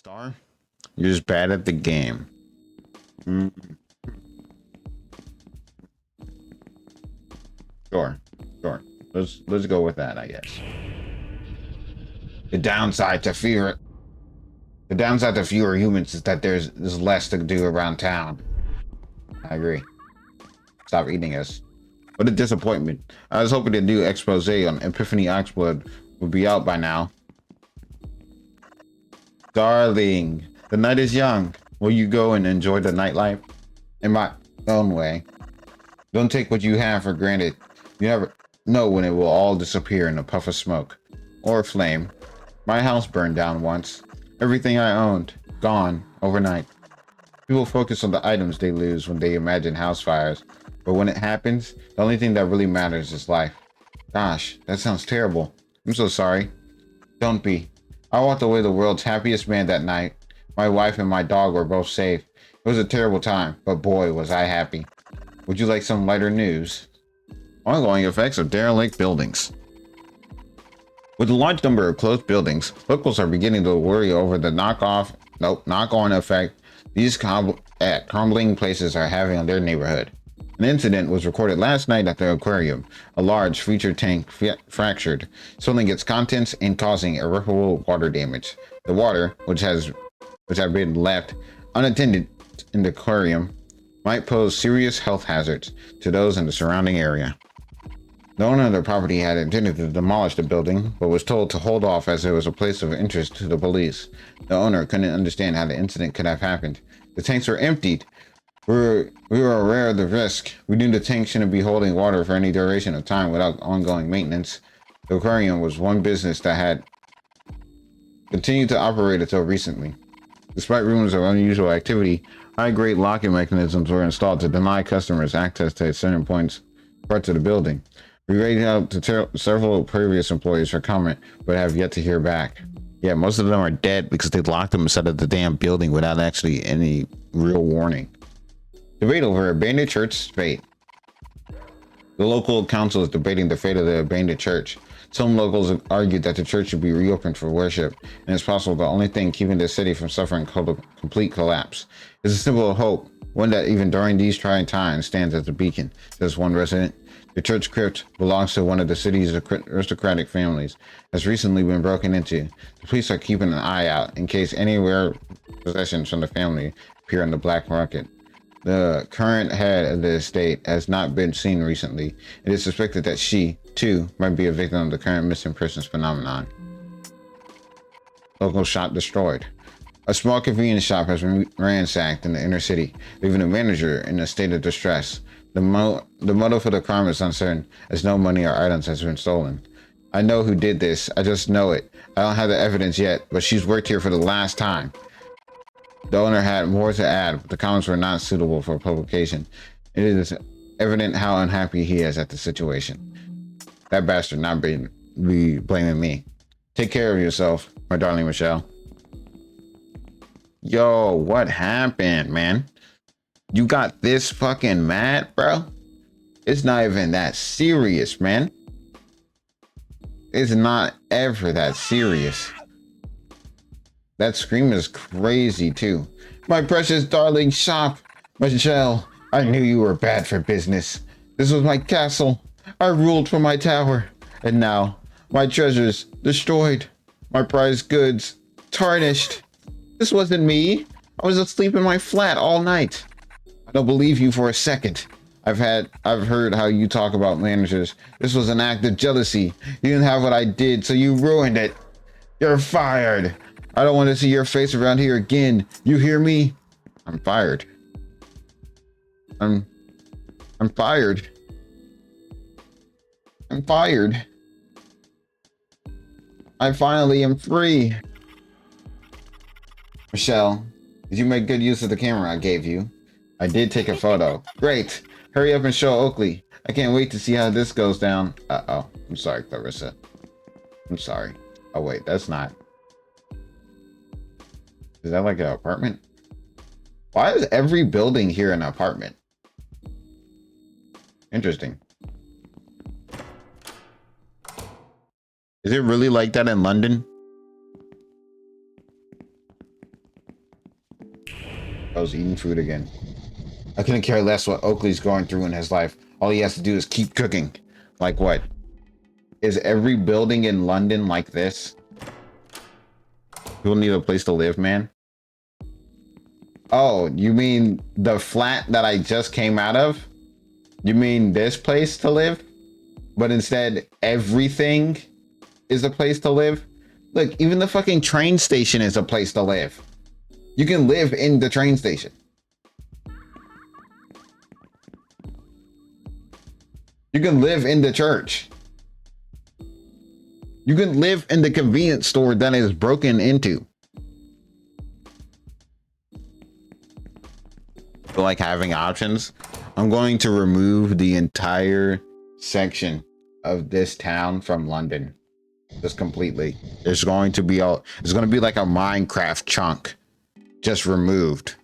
Star, you're just bad at the game. Mm, sure, sure. Let's go with that, I guess. The downside to fewer the downside to fewer humans is that there's less to do around town. I agree. Stop eating us. What a disappointment. I was hoping the new expose on Epiphany Oxblood would be out by now. Darling, the night is young. Will you go and enjoy the nightlife? In my own way. Don't take what you have for granted. You never know when it will all disappear in a puff of smoke. Or flame. My house burned down once. Everything I owned, gone, overnight. People focus on the items they lose when they imagine house fires. But when it happens, the only thing that really matters is life. Gosh, that sounds terrible. I'm so sorry. Don't be. I walked away the world's happiest man that night. My wife and my dog were both safe. It was a terrible time, but boy, was I happy. Would you like some lighter news? Ongoing effects of derelict buildings. With a large number of closed buildings, locals are beginning to worry over the knock-on effect these crumbling places are having on their neighborhood. An incident was recorded last night at the aquarium. A large feature tank fractured, spilling its contents and causing irreparable water damage. The water, which had been left unattended in the aquarium, might pose serious health hazards to those in the surrounding area. The owner of the property had intended to demolish the building, but was told to hold off as it was a place of interest to the police. The owner couldn't understand how the incident could have happened. The tanks were emptied. We were aware of the risk. We knew the tank shouldn't be holding water for any duration of time without ongoing maintenance. The aquarium was one business that had continued to operate until recently. Despite rumors of unusual activity, high-grade locking mechanisms were installed to deny customers access to certain parts of the building. We reached out to several previous employees for comment, but have yet to hear back. Yeah, most of them are dead because they locked them inside of the damn building without actually any real warning. Debate over abandoned church's fate. The local council is debating the fate of the abandoned church. Some locals argued that the church should be reopened for worship, and it's possible the only thing keeping the city from suffering complete collapse. It's a symbol of hope, one that even during these trying times stands as a beacon, says one resident. The church crypt belongs to one of the city's aristocratic families, has recently been broken into. The police are keeping an eye out in case any rare possessions from the family appear on the black market. The current head of the estate has not been seen recently. It is suspected that she, too, might be a victim of the current missing persons phenomenon. Local shop destroyed. A small convenience shop has been ransacked in the inner city, leaving the manager in a state of distress. The motive for the crime is uncertain, as no money or items has been stolen. I know who did this. I just know it. I don't have the evidence yet, but she's worked here for the last time. The owner had more to add, but the comments were not suitable for publication. It is evident how unhappy he is at the situation. That bastard not be blaming me. Take care of yourself, my darling Michelle. Yo, what happened, man? You got this fucking mad, bro? It's not even that serious, man. It's not ever that serious. That scream is crazy, too. My precious darling shop. Michelle, I knew you were bad for business. This was my castle. I ruled from my tower. And now, my treasures destroyed. My prized goods tarnished. This wasn't me. I was asleep in my flat all night. I don't believe you for a second. I've heard how you talk about managers. This was an act of jealousy. You didn't have what I did, so you ruined it. You're fired. I don't want to see your face around here again. You hear me? I'm fired. I'm fired. I'm fired. I finally am free. Michelle, did you make good use of the camera I gave you? I did take a photo. Great. Hurry up and show Oakley. I can't wait to see how this goes down. Uh-oh. I'm sorry, Clarissa. I'm sorry. Oh, wait. That's not. Is that like an apartment? Why is every building here an apartment? Interesting. Is it really like that in London? I was eating food again. I couldn't care less what Oakley's going through in his life. All he has to do is keep cooking. Like what? Is every building in London like this? People need a place to live, man. Oh, you mean the flat that I just came out of? You mean this place to live? But instead, everything is a place to live? Look, even the fucking train station is a place to live. You can live in the train station. You can live in the church. You can live in the convenience store that is broken into. Feel like having options. I'm going to remove the entire section of this town from London. Just completely. It's going to be like a Minecraft chunk. Just removed.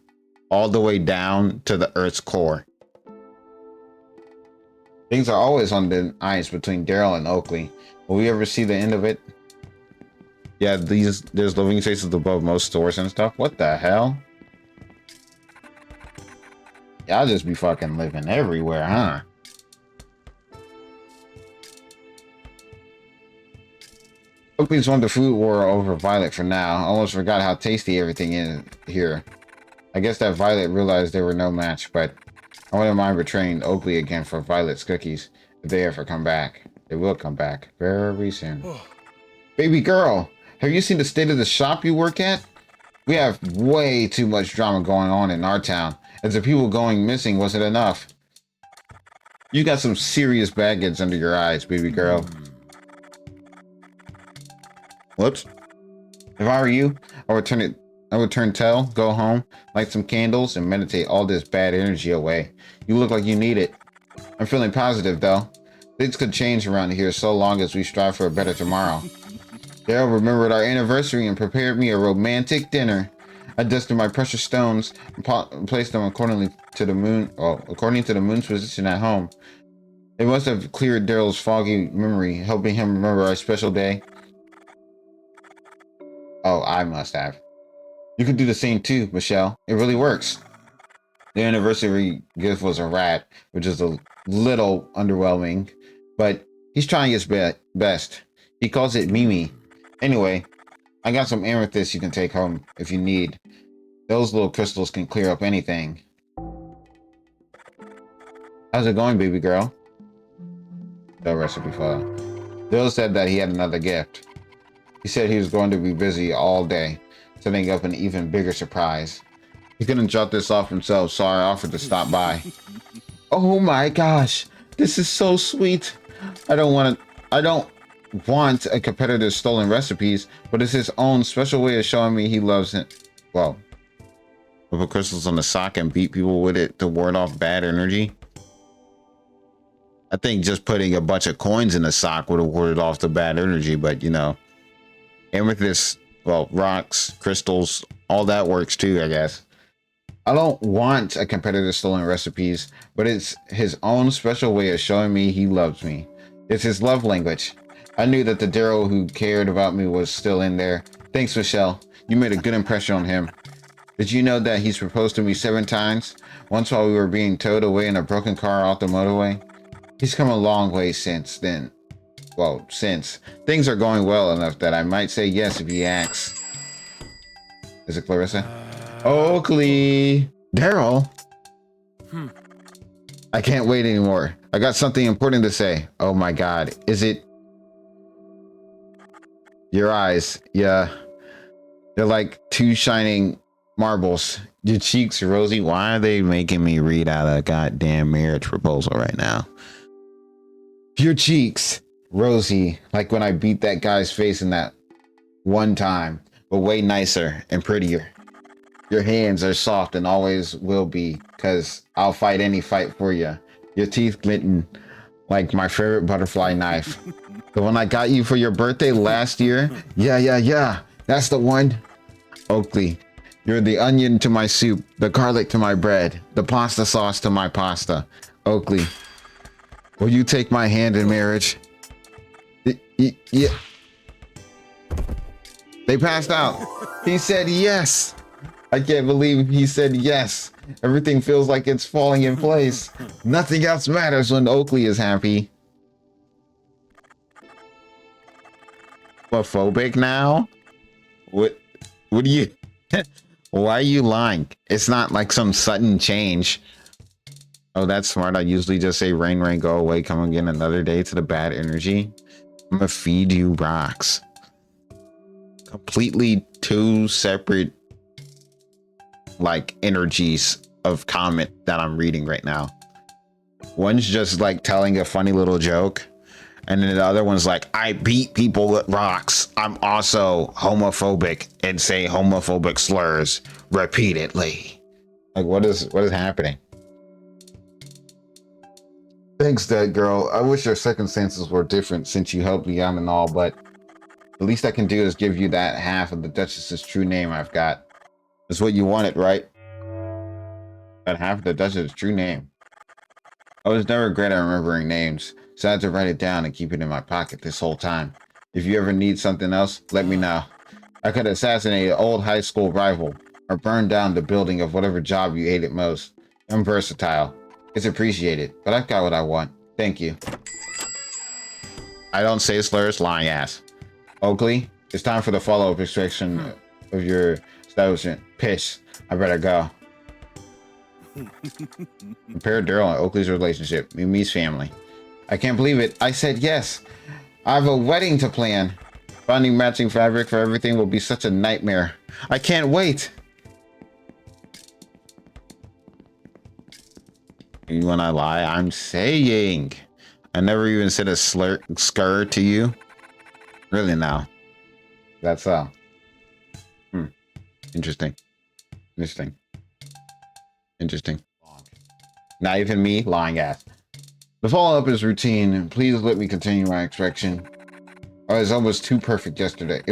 All the way down to the Earth's core. Things are always on the ice between Daryl and Oakley. Will we ever see the end of it? Yeah, there's living spaces above most stores and stuff. What the hell? Y'all just be fucking living everywhere, huh? Oakley's won the food war over Violet for now. Almost forgot how tasty everything is here. I guess that Violet realized they were no match, but I wouldn't mind betraying Oakley again for Violet's cookies if they ever come back. They will come back very soon. Baby girl, have you seen the state of the shop you work at? We have way too much drama going on in our town. As the people going missing wasn't enough. You got some serious baggage under your eyes, baby girl. Whoops. If I were you, I would turn tail, go home, light some candles, and meditate all this bad energy away. You look like you need it. I'm feeling positive, though. Things could change around here so long as we strive for a better tomorrow. Daryl remembered our anniversary and prepared me a romantic dinner. I dusted my precious stones and placed them according to the moon's position at home. It must have cleared Daryl's foggy memory, helping him remember our special day. Oh, I must have. You could do the same too, Michelle. It really works. The anniversary gift was a rat, which is a little underwhelming, but he's trying his best. He calls it Mimi. Anyway, I got some amethyst you can take home if you need. Those little crystals can clear up anything. How's it going, baby girl? The recipe file. Bill said that he had another gift. He said he was going to be busy all day, setting up an even bigger surprise. He couldn't drop this off himself, so I offered to stop by. Oh my gosh, this is so sweet. I don't want a competitor's stolen recipes, but it's his own special way of showing me he loves it. Well, put crystals on the sock and beat people with it to ward off bad energy. I think just putting a bunch of coins in the sock would have warded off the bad energy, but you know, amethyst, well, rocks, crystals, all that works too, I guess. I don't want a competitor's stolen recipes, but it's his own special way of showing me he loves me. It's his love language. I knew that the Daryl who cared about me was still in there. Thanks, Michelle. You made a good impression on him. Did you know that he's proposed to me 7 times? Once while we were being towed away in a broken car off the motorway. He's come a long way since then. Well, since. Things are going well enough that I might say yes if he asks. Is it Clarissa? Oakley! Daryl! I can't wait anymore. I got something important to say. Oh my god. Is it... Your eyes. Yeah. They're like 2 shining marbles. Your cheeks, Rosie. Why are they making me read out a goddamn marriage proposal right now? Your cheeks, Rosie. Like when I beat that guy's face in that one time, but way nicer and prettier. Your hands are soft and always will be, cause I'll fight any fight for you. Your teeth glisten like my favorite butterfly knife. The one I got you for your birthday last year? Yeah. That's the one. Oakley, you're the onion to my soup, the garlic to my bread, the pasta sauce to my pasta. Oakley, will you take my hand in marriage? Yeah. They passed out. He said yes. I can't believe he said yes. Everything feels like it's falling in place. Nothing else matters when Oakley is happy. Homophobic now? What? What do you? Why are you lying? It's not like some sudden change. Oh, that's smart. I usually just say rain, rain, go away. Come again another day to the bad energy. I'm gonna feed you rocks. Completely two separate like energies of comment that I'm reading right now. One's just like telling a funny little joke, and then the other one's like, I beat people with rocks. I'm also homophobic and say homophobic slurs repeatedly. Like what is happening? Thanks, dead girl. I wish your circumstances were different since you helped me out and all, but the least I can do is give you that half of the Duchess's true name I've got. That's what you wanted, right? That half of the Duchess's true name. I was never great at remembering names, so I had to write it down and keep it in my pocket this whole time. If you ever need something else, let me know. I could assassinate an old high school rival, or burn down the building of whatever job you hated most. I'm versatile. It's appreciated, but I've got what I want. Thank you. I don't say slurs, lying ass. Oakley, it's time for the follow-up extraction of your establishment. Piss. I better go. Compare Daryl and Oakley's relationship. Mimi's family. I can't believe it. I said yes. I have a wedding to plan. Finding matching fabric for everything will be such a nightmare. I can't wait. When I lie, I'm saying. I never even said a skr to you. Really now. That's all. Interesting. Interesting. Interesting. Not even me, lying ass. The follow-up is routine. Please let me continue my extraction. Oh, it was almost too perfect yesterday.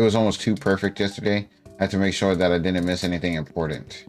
I had to make sure that I didn't miss anything important.